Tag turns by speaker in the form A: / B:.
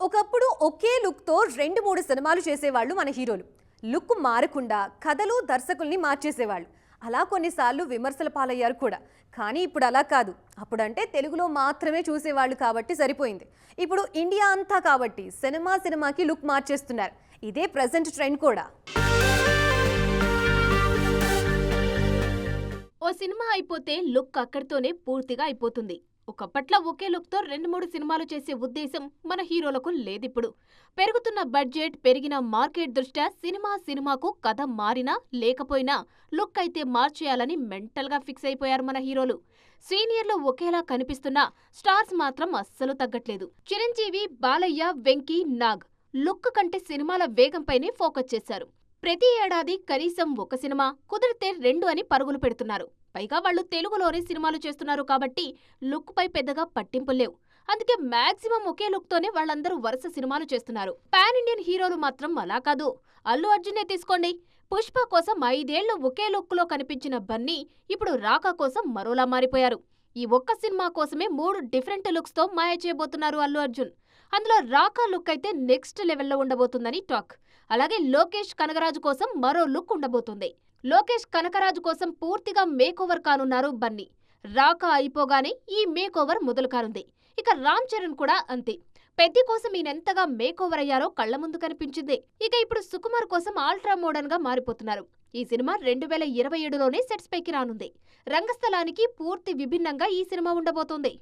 A: ఒకప్పుడు ఒకే లుక్తో 2-3 సినిమాలు చేసేవాళ్ళు మన హీరోలు. లుక్ మారకుండా కథలు దర్శకుల్ని మార్చేసేవాళ్ళు. అలా కొన్నిసార్లు విమర్శల పాలయ్యారు కూడా. కానీ ఇప్పుడు అలా కాదు. అప్పుడంటే తెలుగులో మాత్రమే చూసేవాళ్ళు కాబట్టి సరిపోయింది. ఇప్పుడు ఇండియా అంతా కాబట్టి సినిమాకి లుక్ మార్చేస్తున్నారు. ఇదే ప్రెజెంట్ ట్రెండ్ కూడా.
B: ఓ సినిమా అయిపోతే లుక్ అక్కడితోనే పూర్తిగా అయిపోతుంది. ఒకప్పట్లో ఒకే లుక్తో 2-3 సినిమాలు చేసే ఉద్దేశం మన హీరోలకు లేదిప్పుడు. పెరుగుతున్న బడ్జెట్, పెరిగిన మార్కెట్ దృష్ట్యా సినిమాకు కథ మారినా లేకపోయినా లుక్ అయితే మార్చేయాలని మెంటల్గా ఫిక్స్ అయిపోయారు మన హీరోలు. సీనియర్లు ఒకేలా కనిపిస్తున్నా స్టార్స్ మాత్రం అస్సలు తగ్గట్లేదు. చిరంజీవి, బాలయ్య, వెంకీ, నాగ్ లుక్ కంటే సినిమాల వేగంపైనే ఫోకస్ చేశారు. ప్రతి ఏడాది కనీసం ఒక సినిమా, కుదిరితే 2 అని పరుగులు పెడుతున్నారు. పైగా వాళ్లు తెలుగులోనే సినిమాలు చేస్తున్నారు కాబట్టి లుక్ పై పెద్దగా పట్టింపులు లేవు. అందుకే మాక్సిమం ఒకే లుక్ తోనే వాళ్ళందరూ వరుస సినిమాలు చేస్తున్నారు. పాన్ ఇండియన్ హీరోలు మాత్రం అలా కాదు. అల్లు అర్జునే తీసుకోండి. పుష్ప కోసం 5 ఏళ్లు ఒకే లుక్ లో కనిపించిన బన్నీ ఇప్పుడు రాకా కోసం మరోలా మారిపోయారు. ఈ ఒక్క సినిమా కోసమే 3 డిఫరెంట్ లుక్స్ తో మాయ చేయబోతున్నారు అల్లు అర్జున్. అందులో రాకా లుక్ అయితే నెక్స్ట్ లెవెల్లో ఉండబోతుందని టాక్. అలాగే లోకేష్ కనగరాజు కోసం మరో లుక్ ఉండబోతుంది. లోకేష్ కనకరాజు కోసం పూర్తిగా మేకోవర్ కానున్నారు బన్నీ. రాకా అయిపోగానే ఈ మేకోవర్ మొదలు కానుంది. ఇక రామ్ చరణ్ కూడా అంతే. పెద్ది కోసం ఈయనెంతగా మేకోవర్ అయ్యారో కళ్ల ముందు కనిపించింది. ఇక ఇప్పుడు సుకుమార్ కోసం ఆల్ట్రా మోడర్న్ గా మారిపోతున్నారు. ఈ సినిమా 2027లోనే సెట్స్ పైకి రానుంది. రంగస్థలానికి పూర్తి విభిన్నంగా ఈ సినిమా ఉండబోతోంది.